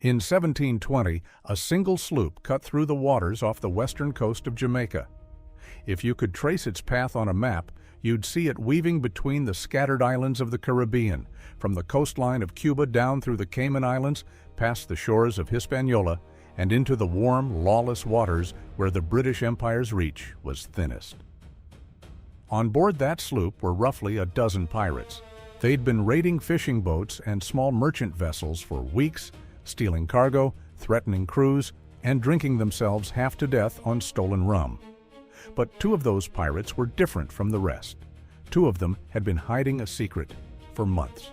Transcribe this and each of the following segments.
In 1720, a single sloop cut through the waters off the western coast of Jamaica. If you could trace its path on a map, you'd see it weaving between the scattered islands of the Caribbean, from the coastline of Cuba down through the Cayman Islands, past the shores of Hispaniola, and into the warm, lawless waters where the British Empire's reach was thinnest. On board that sloop were roughly a dozen pirates. They'd been raiding fishing boats and small merchant vessels for weeks, stealing cargo, threatening crews, and drinking themselves half to death on stolen rum. But two of those pirates were different from the rest. Two of them had been hiding a secret for months.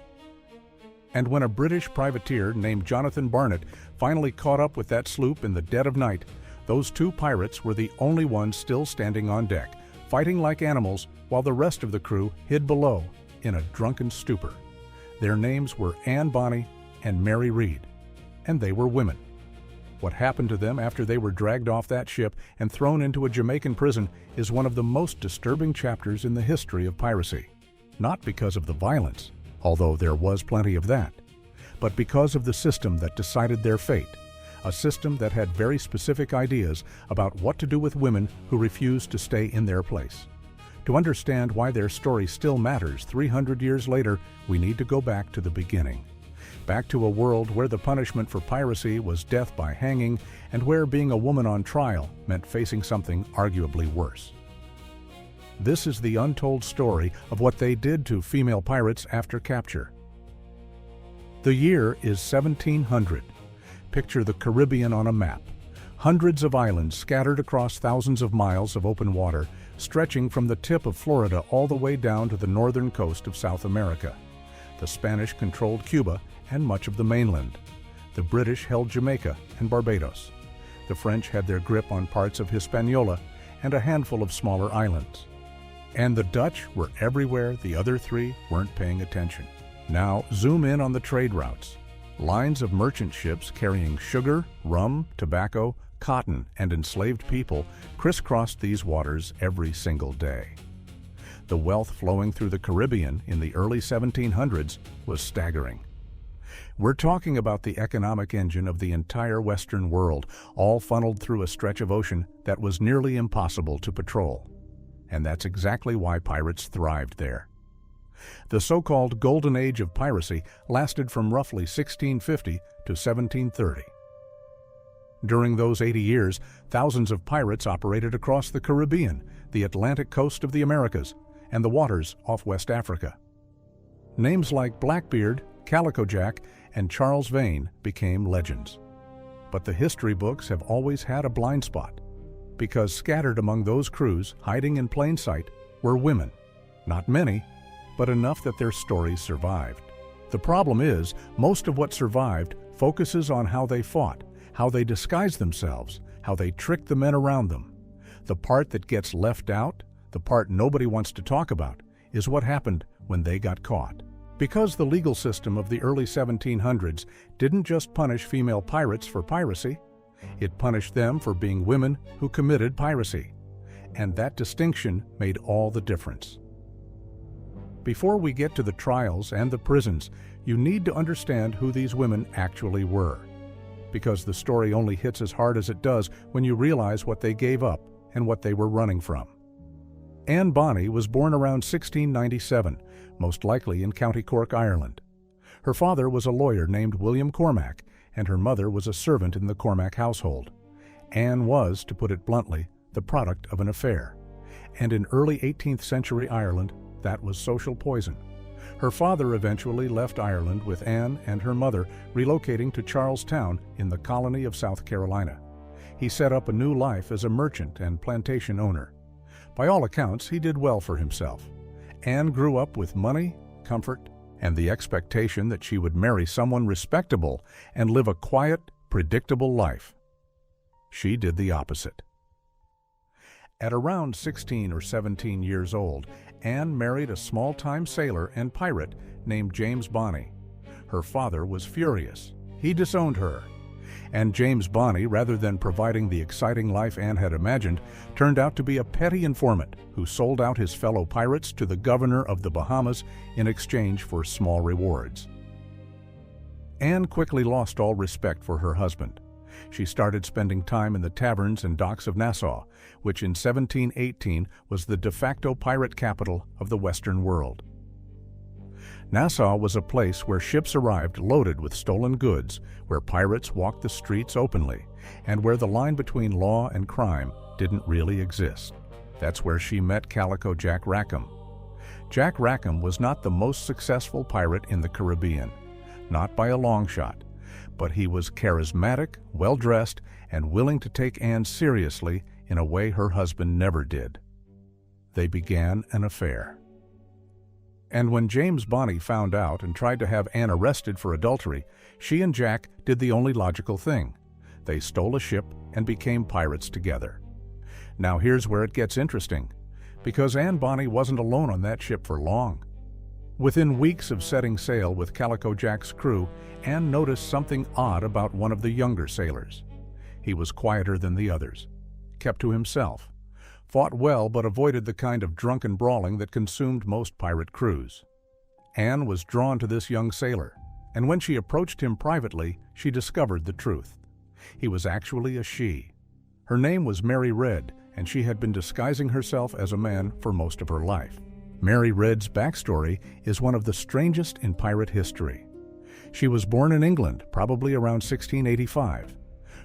And when a British privateer named Jonathan Barnett finally caught up with that sloop in the dead of night, those two pirates were the only ones still standing on deck, fighting like animals while the rest of the crew hid below in a drunken stupor. Their names were Anne Bonny and Mary Read, and they were women. What happened to them after they were dragged off that ship and thrown into a Jamaican prison is one of the most disturbing chapters in the history of piracy. Not because of the violence, although there was plenty of that, but because of the system that decided their fate, a system that had very specific ideas about what to do with women who refused to stay in their place. To understand why their story still matters 300 years later, we need to go back to the beginning. Back to a world where the punishment for piracy was death by hanging, and where being a woman on trial meant facing something arguably worse. This is the untold story of what they did to female pirates after capture. The year is 1700. Picture the Caribbean on a map. Hundreds of islands scattered across thousands of miles of open water, stretching from the tip of Florida all the way down to the northern coast of South America. The Spanish controlled Cuba and much of the mainland. The British held Jamaica and Barbados. The French had their grip on parts of Hispaniola and a handful of smaller islands. And the Dutch were everywhere the other three weren't paying attention. Now zoom in on the trade routes. Lines of merchant ships carrying sugar, rum, tobacco, cotton, and enslaved people crisscrossed these waters every single day. The wealth flowing through the Caribbean in the early 1700s was staggering. We're talking about the economic engine of the entire Western world, all funneled through a stretch of ocean that was nearly impossible to patrol. And that's exactly why pirates thrived there. The so-called Golden Age of piracy lasted from roughly 1650 to 1730. During those 80 years, thousands of pirates operated across the Caribbean, the Atlantic coast of the Americas, and the waters off West Africa. Names like Blackbeard, Calico Jack, and Charles Vane became legends. But the history books have always had a blind spot, because scattered among those crews, hiding in plain sight, were women. Not many, but enough that their stories survived. The problem is, most of what survived focuses on how they fought, how they disguised themselves, how they tricked the men around them. The part that gets left out, the part nobody wants to talk about, is what happened when they got caught. Because the legal system of the early 1700s didn't just punish female pirates for piracy, it punished them for being women who committed piracy. And that distinction made all the difference. Before we get to the trials and the prisons, you need to understand who these women actually were. Because the story only hits as hard as it does when you realize what they gave up and what they were running from. Anne Bonny was born around 1697, most likely in County Cork, Ireland. Her father was a lawyer named William Cormac, and her mother was a servant in the Cormac household. Anne was, to put it bluntly, the product of an affair. And in early 18th century Ireland, that was social poison. Her father eventually left Ireland with Anne and her mother relocating to Charlestown in the colony of South Carolina. He set up a new life as a merchant and plantation owner. By all accounts, he did well for himself. Anne grew up with money, comfort, and the expectation that she would marry someone respectable and live a quiet, predictable life. She did the opposite. At around 16 or 17 years old, Anne married a small-time sailor and pirate named James Bonny. Her father was furious. He disowned her. And James Bonny, rather than providing the exciting life Anne had imagined, turned out to be a petty informant who sold out his fellow pirates to the governor of the Bahamas in exchange for small rewards. Anne quickly lost all respect for her husband. She started spending time in the taverns and docks of Nassau, which in 1718 was the de facto pirate capital of the Western world. Nassau was a place where ships arrived loaded with stolen goods, where pirates walked the streets openly, and where the line between law and crime didn't really exist. That's where she met Calico Jack Rackham. Jack Rackham was not the most successful pirate in the Caribbean, not by a long shot, but he was charismatic, well-dressed, and willing to take Anne seriously in a way her husband never did. They began an affair. And when James Bonny found out and tried to have Anne arrested for adultery, she and Jack did the only logical thing. They stole a ship and became pirates together. Now here's where it gets interesting, because Anne Bonny wasn't alone on that ship for long. Within weeks of setting sail with Calico Jack's crew, Anne noticed something odd about one of the younger sailors. He was quieter than the others, kept to himself, fought well but avoided the kind of drunken brawling that consumed most pirate crews. Anne was drawn to this young sailor, and when she approached him privately, she discovered the truth. He was actually a she. Her name was Mary Red, and she had been disguising herself as a man for most of her life. Mary Red's backstory is one of the strangest in pirate history. She was born in England, probably around 1685.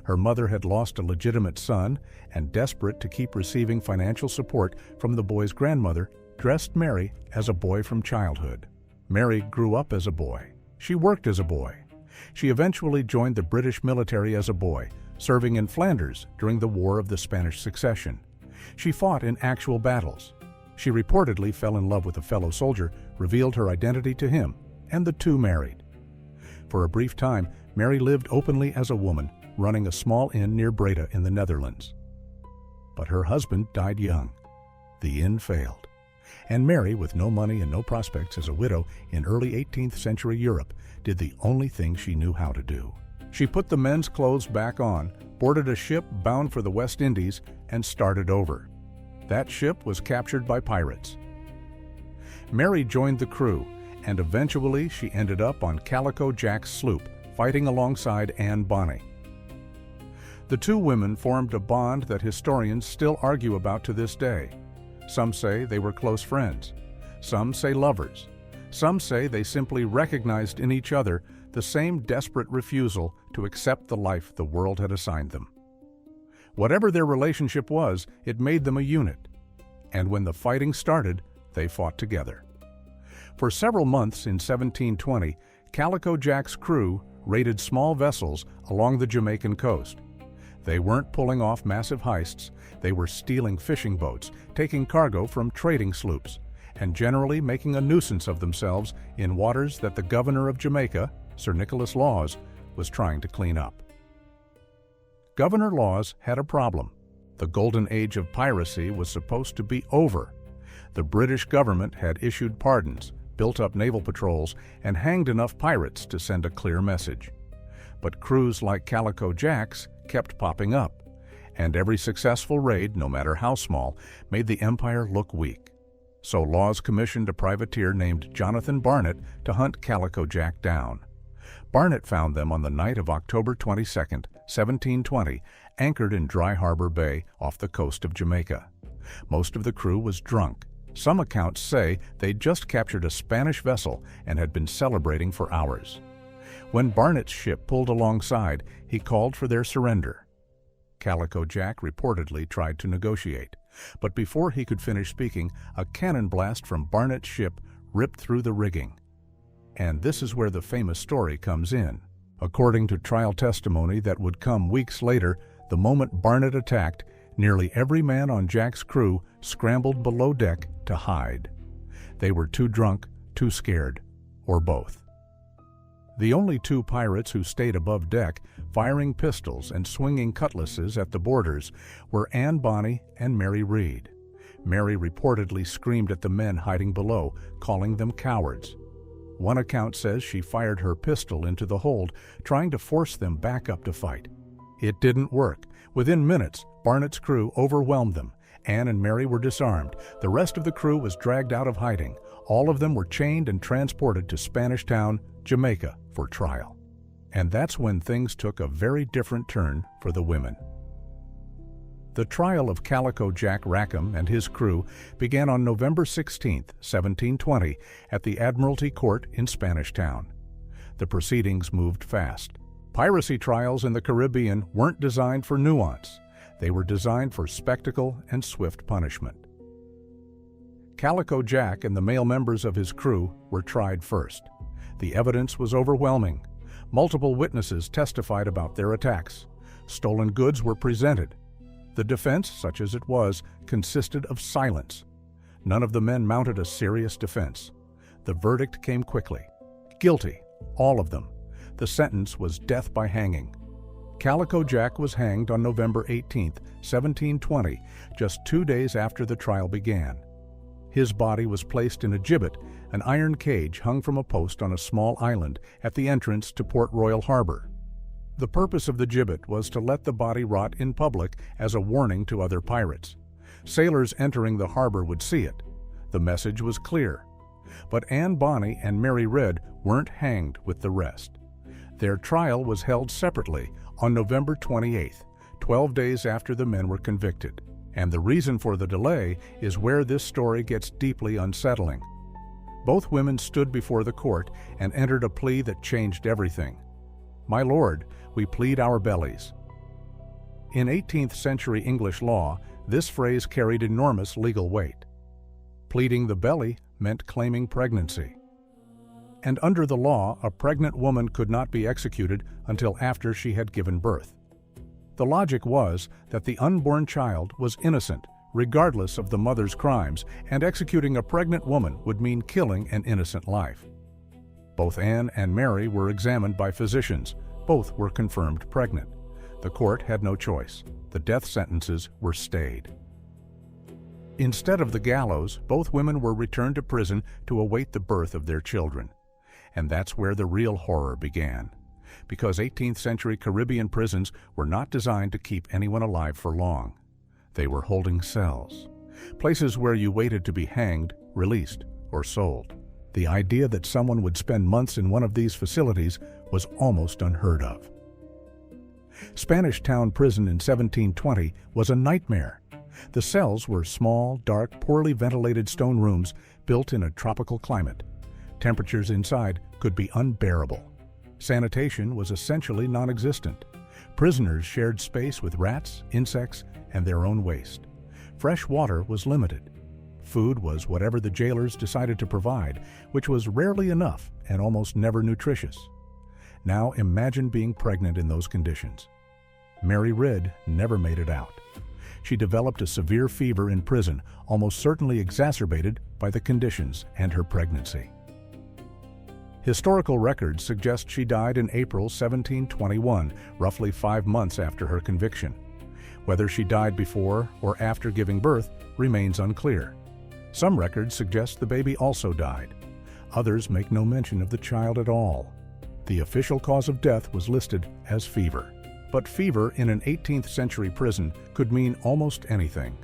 Her mother had lost a legitimate son, and desperate to keep receiving financial support from the boy's grandmother, dressed Mary as a boy from childhood. Mary grew up as a boy. She worked as a boy. She eventually joined the British military as a boy, serving in Flanders during the War of the Spanish Succession. She fought in actual battles. She reportedly fell in love with a fellow soldier, revealed her identity to him, and the two married. For a brief time, Mary lived openly as a woman, running a small inn near Breda in the Netherlands. But her husband died young. The inn failed, and Mary, with no money and no prospects as a widow in early 18th century Europe, did the only thing she knew how to do. She put the men's clothes back on, boarded a ship bound for the West Indies, and started over. That ship was captured by pirates. Mary joined the crew, and eventually she ended up on Calico Jack's sloop, fighting alongside Anne Bonny. The two women formed a bond that historians still argue about to this day. Some say they were close friends. Some say lovers. Some say they simply recognized in each other the same desperate refusal to accept the life the world had assigned them. Whatever their relationship was, it made them a unit. And when the fighting started, they fought together. For several months in 1720, Calico Jack's crew raided small vessels along the Jamaican coast. They weren't pulling off massive heists, they were stealing fishing boats, taking cargo from trading sloops, and generally making a nuisance of themselves in waters that the governor of Jamaica, Sir Nicholas Laws, was trying to clean up. Governor Laws had a problem. The golden age of piracy was supposed to be over. The British government had issued pardons, built up naval patrols, and hanged enough pirates to send a clear message. But crews like Calico Jack's kept popping up, and every successful raid, no matter how small, made the empire look weak. So Laws commissioned a privateer named Jonathan Barnett to hunt Calico Jack down. Barnett found them on the night of October 22, 1720, anchored in Dry Harbor Bay off the coast of Jamaica. Most of the crew was drunk. Some accounts say they'd just captured a Spanish vessel and had been celebrating for hours. When Barnett's ship pulled alongside, he called for their surrender. Calico Jack reportedly tried to negotiate, but before he could finish speaking, a cannon blast from Barnett's ship ripped through the rigging. And this is where the famous story comes in. According to trial testimony that would come weeks later, the moment Barnett attacked, nearly every man on Jack's crew scrambled below deck to hide. They were too drunk, too scared, or both. The only two pirates who stayed above deck, firing pistols and swinging cutlasses at the boarders, were Anne Bonny and Mary Read. Mary reportedly screamed at the men hiding below, calling them cowards. One account says she fired her pistol into the hold, trying to force them back up to fight. It didn't work. Within minutes, Barnett's crew overwhelmed them. Anne and Mary were disarmed. The rest of the crew was dragged out of hiding. All of them were chained and transported to Spanish Town, Jamaica, for trial. And that's when things took a very different turn for the women. The trial of Calico Jack Rackham and his crew began on November 16, 1720, at the Admiralty Court in Spanish Town. The proceedings moved fast. Piracy trials in the Caribbean weren't designed for nuance. They were designed for spectacle and swift punishment. Calico Jack and the male members of his crew were tried first. The evidence was overwhelming. Multiple witnesses testified about their attacks. Stolen goods were presented. The defense, such as it was, consisted of silence. None of the men mounted a serious defense. The verdict came quickly. Guilty, all of them. The sentence was death by hanging. Calico Jack was hanged on November 18, 1720, just 2 days after the trial began. His body was placed in a gibbet, an iron cage hung from a post on a small island at the entrance to Port Royal Harbor. The purpose of the gibbet was to let the body rot in public as a warning to other pirates. Sailors entering the harbor would see it. The message was clear. But Anne Bonny and Mary Red weren't hanged with the rest. Their trial was held separately on November 28th, 12 days after the men were convicted. And the reason for the delay is where this story gets deeply unsettling. Both women stood before the court and entered a plea that changed everything. "My lord, we plead our bellies." In 18th century English law, this phrase carried enormous legal weight. Pleading the belly meant claiming pregnancy. And under the law, a pregnant woman could not be executed until after she had given birth. The logic was that the unborn child was innocent, regardless of the mother's crimes, and executing a pregnant woman would mean killing an innocent life. Both Anne and Mary were examined by physicians. Both were confirmed pregnant. The court had no choice. The death sentences were stayed. Instead of the gallows, both women were returned to prison to await the birth of their children. And that's where the real horror began. Because 18th century Caribbean prisons were not designed to keep anyone alive for long. They were holding cells, places where you waited to be hanged, released, or sold. The idea that someone would spend months in one of these facilities was almost unheard of. Spanish Town Prison in 1720 was a nightmare. The cells were small, dark, poorly ventilated stone rooms built in a tropical climate. Temperatures inside could be unbearable. Sanitation was essentially non-existent. Prisoners shared space with rats, insects, and their own waste. Fresh water was limited. Food was whatever the jailers decided to provide, which was rarely enough and almost never nutritious. Now imagine being pregnant in those conditions. Mary Red never made it out. She developed a severe fever in prison, almost certainly exacerbated by the conditions and her pregnancy. Historical records suggest she died in April 1721, roughly 5 months after her conviction. Whether she died before or after giving birth remains unclear. Some records suggest the baby also died. Others make no mention of the child at all. The official cause of death was listed as fever. But fever in an 18th century prison could mean almost anything.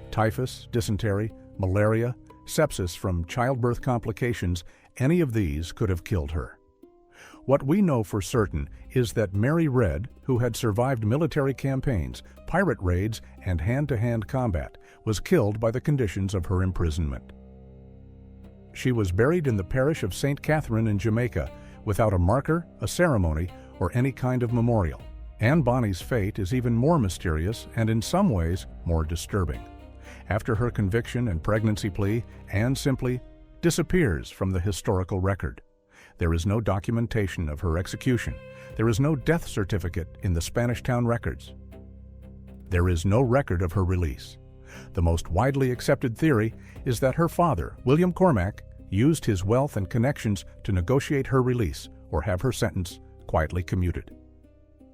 Typhus, dysentery, malaria, sepsis from childbirth complications, any of these could have killed her. What we know for certain is that Mary Red, who had survived military campaigns, pirate raids, and hand-to-hand combat, was killed by the conditions of her imprisonment. She was buried in the parish of St. Catherine in Jamaica, without a marker, a ceremony, or any kind of memorial. Anne Bonny's fate is even more mysterious and in some ways more disturbing. After her conviction and pregnancy plea, Anne simply disappears from the historical record. There is no documentation of her execution. There is no death certificate in the Spanish Town records. There is no record of her release. The most widely accepted theory is that her father, William Cormac, used his wealth and connections to negotiate her release or have her sentence quietly commuted.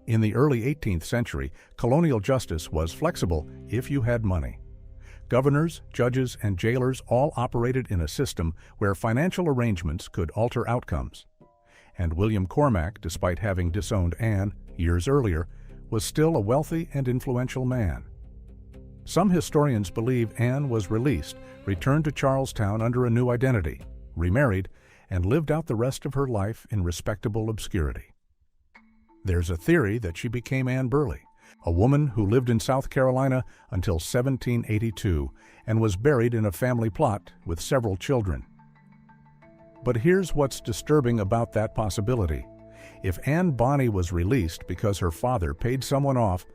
In the early 18th century, colonial justice was flexible if you had money. Governors, judges, and jailers all operated in a system where financial arrangements could alter outcomes. And William Cormac, despite having disowned Anne years earlier, was still a wealthy and influential man. Some historians believe Anne was released, returned to Charlestown under a new identity, remarried, and lived out the rest of her life in respectable obscurity. There's a theory that she became Anne Burley, a woman who lived in South Carolina until 1782 and was buried in a family plot with several children. But here's what's disturbing about that possibility. If Anne Bonny was released because her father paid someone off,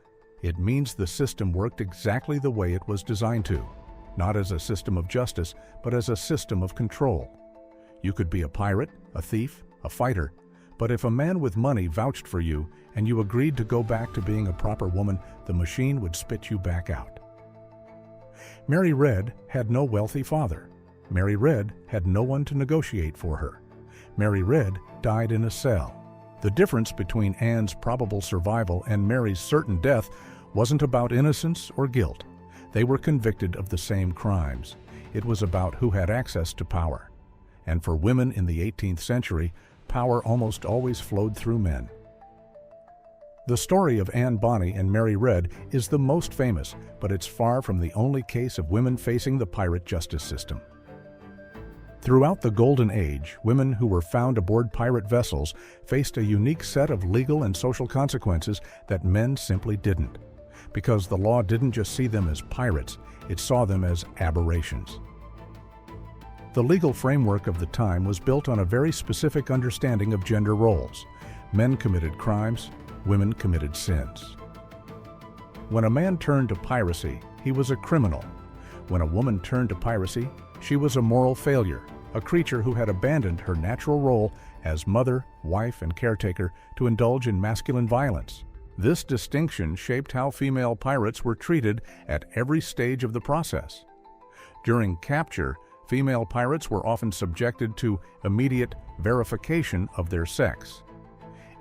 it means the system worked exactly the way it was designed to, not as a system of justice, but as a system of control. You could be a pirate, a thief, a fighter, but if a man with money vouched for you and you agreed to go back to being a proper woman, the machine would spit you back out. Mary Red had no wealthy father. Mary Red had no one to negotiate for her. Mary Red died in a cell. The difference between Anne's probable survival and Mary's certain death wasn't about innocence or guilt. They were convicted of the same crimes. It was about who had access to power. And for women in the 18th century, power almost always flowed through men. The story of Anne Bonny and Mary Red is the most famous, but it's far from the only case of women facing the pirate justice system. Throughout the Golden Age, women who were found aboard pirate vessels faced a unique set of legal and social consequences that men simply didn't, because the law didn't just see them as pirates, it saw them as aberrations. The legal framework of the time was built on a very specific understanding of gender roles. Men committed crimes, women committed sins. When a man turned to piracy, he was a criminal. When a woman turned to piracy, she was a moral failure, a creature who had abandoned her natural role as mother, wife, and caretaker to indulge in masculine violence. This distinction shaped how female pirates were treated at every stage of the process. During capture, female pirates were often subjected to immediate verification of their sex.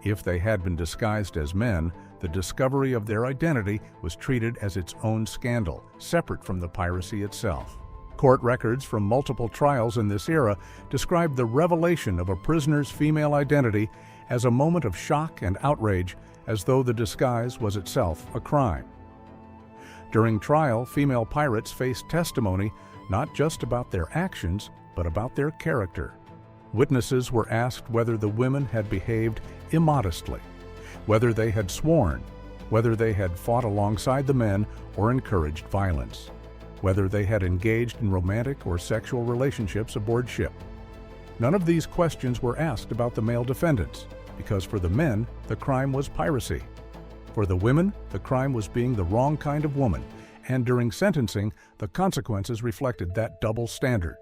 If they had been disguised as men, the discovery of their identity was treated as its own scandal, separate from the piracy itself. Court records from multiple trials in this era describe the revelation of a prisoner's female identity as a moment of shock and outrage, as though the disguise was itself a crime. During trial, female pirates faced testimony not just about their actions, but about their character. Witnesses were asked whether the women had behaved immodestly, whether they had sworn, whether they had fought alongside the men or encouraged violence, whether they had engaged in romantic or sexual relationships aboard ship. None of these questions were asked about the male defendants, because for the men, the crime was piracy. For the women, the crime was being the wrong kind of woman, and during sentencing, the consequences reflected that double standard.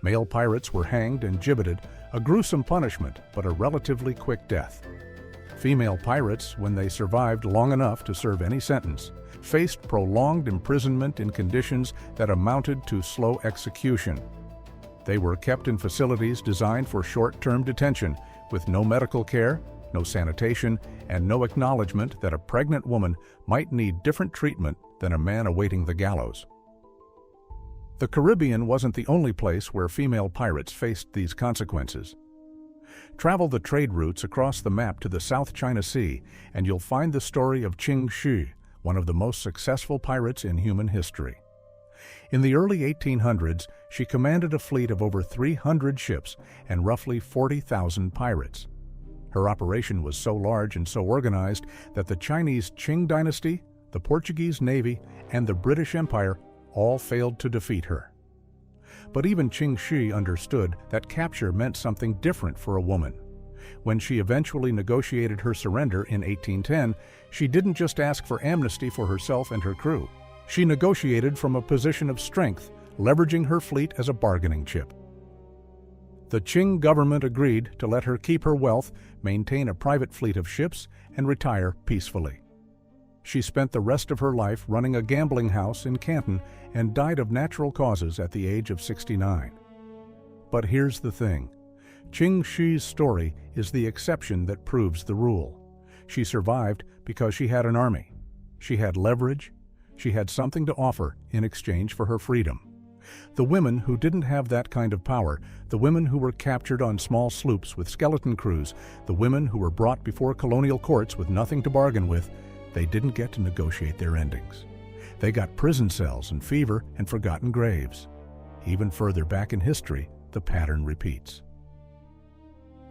Male pirates were hanged and gibbeted, a gruesome punishment, but a relatively quick death. Female pirates, when they survived long enough to serve any sentence, faced prolonged imprisonment in conditions that amounted to slow execution. They were kept in facilities designed for short-term detention, with no medical care, no sanitation, and no acknowledgement that a pregnant woman might need different treatment than a man awaiting the gallows. The Caribbean wasn't the only place where female pirates faced these consequences. Travel the trade routes across the map to the South China Sea, and you'll find the story of Qing Shi, one of the most successful pirates in human history. In the early 1800s, she commanded a fleet of over 300 ships and roughly 40,000 pirates. Her operation was so large and so organized that the Chinese Qing dynasty, the Portuguese Navy, and the British Empire all failed to defeat her. But even Qing Shi understood that capture meant something different for a woman. When she eventually negotiated her surrender in 1810, she didn't just ask for amnesty for herself and her crew. She negotiated from a position of strength, leveraging her fleet as a bargaining chip. The Qing government agreed to let her keep her wealth, maintain a private fleet of ships, and retire peacefully. She spent the rest of her life running a gambling house in Canton and died of natural causes at the age of 69. But here's the thing. Qing Shi's story is the exception that proves the rule. She survived because she had an army. She had leverage. She had something to offer in exchange for her freedom. The women who didn't have that kind of power, the women who were captured on small sloops with skeleton crews, the women who were brought before colonial courts with nothing to bargain with, they didn't get to negotiate their endings. They got prison cells and fever and forgotten graves. Even further back in history, the pattern repeats.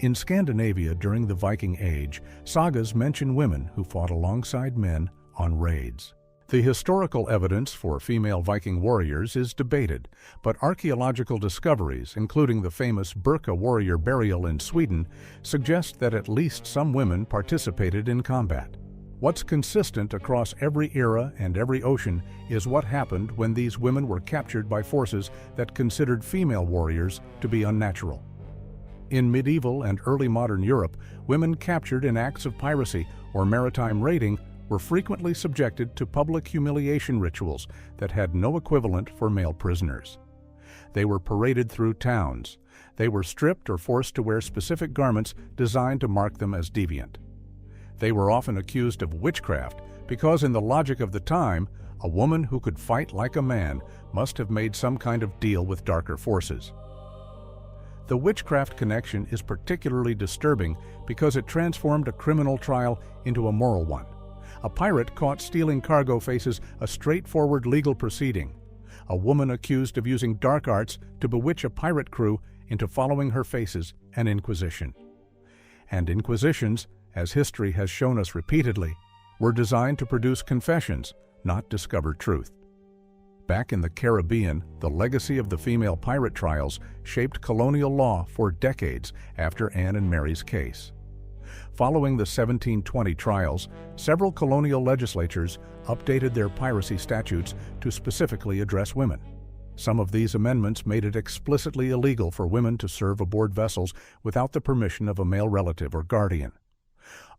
In Scandinavia during the Viking Age, sagas mention women who fought alongside men on raids. The historical evidence for female Viking warriors is debated, but archaeological discoveries, including the famous Birka warrior burial in Sweden, suggest that at least some women participated in combat. What's consistent across every era and every ocean is what happened when these women were captured by forces that considered female warriors to be unnatural. In medieval and early modern Europe, women captured in acts of piracy or maritime raiding were frequently subjected to public humiliation rituals that had no equivalent for male prisoners. They were paraded through towns. They were stripped or forced to wear specific garments designed to mark them as deviant. They were often accused of witchcraft because, in the logic of the time, a woman who could fight like a man must have made some kind of deal with darker forces. The witchcraft connection is particularly disturbing because it transformed a criminal trial into a moral one. A pirate caught stealing cargo faces a straightforward legal proceeding. A woman accused of using dark arts to bewitch a pirate crew into following her faces an inquisition. And inquisitions, as history has shown us repeatedly, were designed to produce confessions, not discover truth. Back in the Caribbean, the legacy of the female pirate trials shaped colonial law for decades after Anne and Mary's case. Following the 1720 trials, several colonial legislatures updated their piracy statutes to specifically address women. Some of these amendments made it explicitly illegal for women to serve aboard vessels without the permission of a male relative or guardian.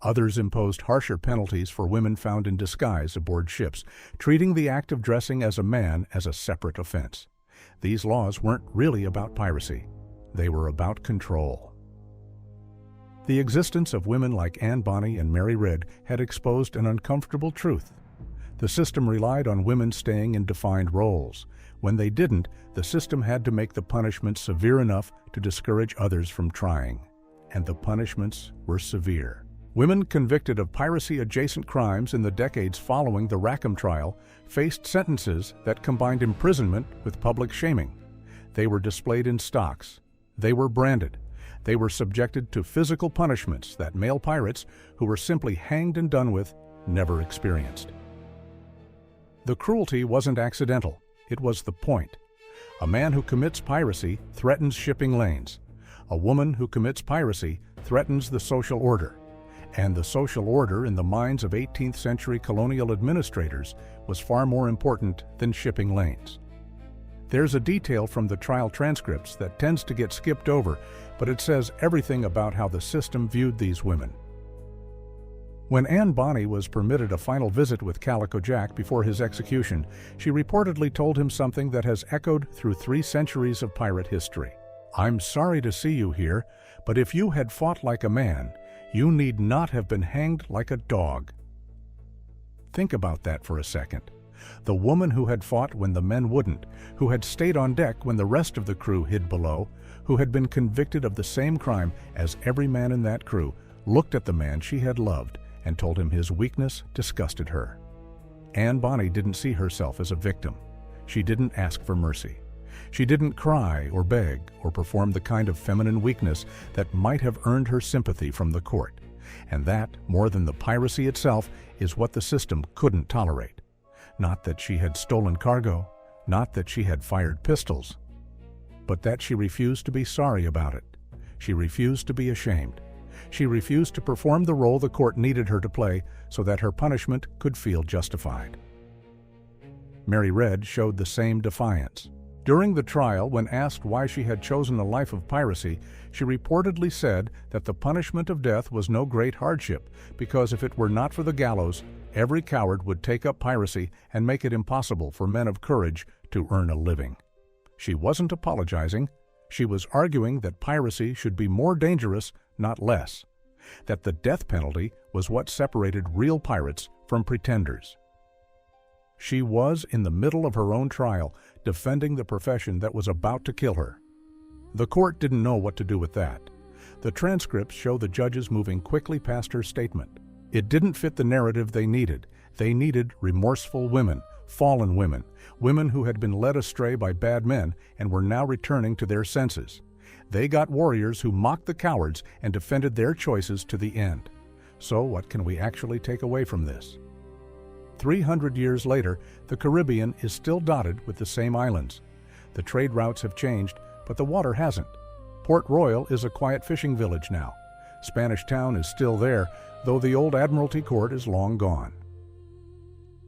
Others imposed harsher penalties for women found in disguise aboard ships, treating the act of dressing as a man as a separate offense. These laws weren't really about piracy. They were about control. The existence of women like Anne Bonny and Mary Read had exposed an uncomfortable truth. The system relied on women staying in defined roles. When they didn't, the system had to make the punishments severe enough to discourage others from trying. And the punishments were severe. Women convicted of piracy-adjacent crimes in the decades following the Rackham trial faced sentences that combined imprisonment with public shaming. They were displayed in stocks. They were branded. They were subjected to physical punishments that male pirates, who were simply hanged and done with, never experienced. The cruelty wasn't accidental. It was the point. A man who commits piracy threatens shipping lanes. A woman who commits piracy threatens the social order. And the social order in the minds of 18th century colonial administrators was far more important than shipping lanes. There's a detail from the trial transcripts that tends to get skipped over, but it says everything about how the system viewed these women. When Anne Bonny was permitted a final visit with Calico Jack before his execution, she reportedly told him something that has echoed through 3 centuries of pirate history. "I'm sorry to see you here, but if you had fought like a man, you need not have been hanged like a dog." Think about that for a second. The woman who had fought when the men wouldn't, who had stayed on deck when the rest of the crew hid below, who had been convicted of the same crime as every man in that crew, looked at the man she had loved and told him his weakness disgusted her. Anne Bonny didn't see herself as a victim. She didn't ask for mercy. She didn't cry or beg or perform the kind of feminine weakness that might have earned her sympathy from the court. And that, more than the piracy itself, is what the system couldn't tolerate. Not that she had stolen cargo, not that she had fired pistols, but that she refused to be sorry about it. She refused to be ashamed. She refused to perform the role the court needed her to play so that her punishment could feel justified. Mary Read showed the same defiance. During the trial, when asked why she had chosen a life of piracy, she reportedly said that the punishment of death was no great hardship, because if it were not for the gallows, every coward would take up piracy and make it impossible for men of courage to earn a living. She wasn't apologizing. She was arguing that piracy should be more dangerous, not less. That the death penalty was what separated real pirates from pretenders. She was in the middle of her own trial, defending the profession that was about to kill her. The court didn't know what to do with that. The transcripts show the judges moving quickly past her statement. It didn't fit the narrative they needed. They needed remorseful women, fallen women, women who had been led astray by bad men and were now returning to their senses. They got warriors who mocked the cowards and defended their choices to the end. So what can we actually take away from this? 300 years later, the Caribbean is still dotted with the same islands. The trade routes have changed, but the water hasn't. Port Royal is a quiet fishing village now. Spanish Town is still there, though the old Admiralty Court is long gone.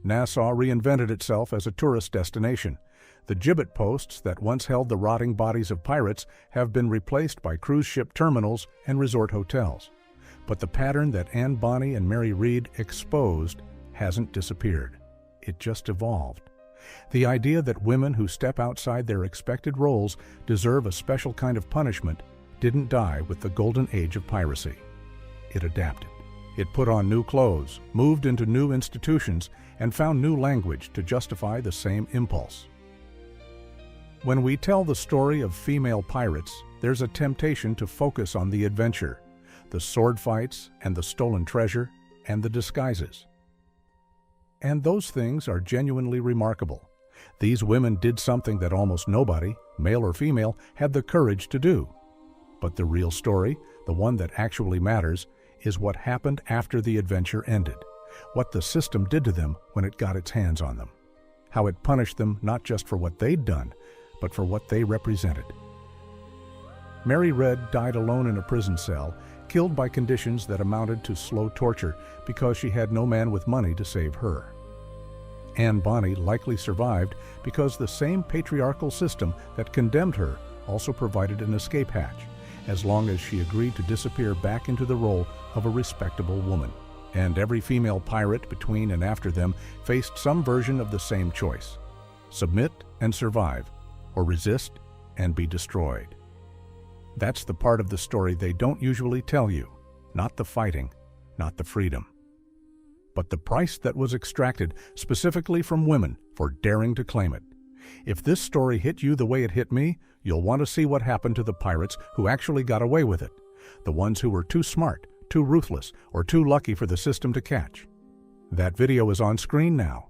Nassau reinvented itself as a tourist destination. The gibbet posts that once held the rotting bodies of pirates have been replaced by cruise ship terminals and resort hotels. But the pattern that Anne Bonny and Mary Read exposed hasn't disappeared. It just evolved. The idea that women who step outside their expected roles deserve a special kind of punishment didn't die with the golden age of piracy. It adapted. It put on new clothes, moved into new institutions, and found new language to justify the same impulse. When we tell the story of female pirates, there's a temptation to focus on the adventure, the sword fights and the stolen treasure and the disguises. And those things are genuinely remarkable. These women did something that almost nobody, male or female, had the courage to do. But the real story, the one that actually matters, is what happened after the adventure ended, what the system did to them when it got its hands on them, how it punished them not just for what they'd done, but for what they represented. Mary Read died alone in a prison cell, killed by conditions that amounted to slow torture because she had no man with money to save her. Anne Bonny likely survived because the same patriarchal system that condemned her also provided an escape hatch, as long as she agreed to disappear back into the role of a respectable woman. And every female pirate between and after them faced some version of the same choice: submit and survive, or resist and be destroyed. That's the part of the story they don't usually tell you, not the fighting, not the freedom, but the price that was extracted specifically from women for daring to claim it. If this story hit you the way it hit me, you'll want to see what happened to the pirates who actually got away with it, the ones who were too smart, too ruthless, or too lucky for the system to catch. That video is on screen now.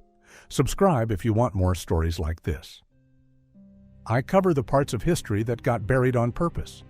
Subscribe if you want more stories like this. I cover the parts of history that got buried on purpose.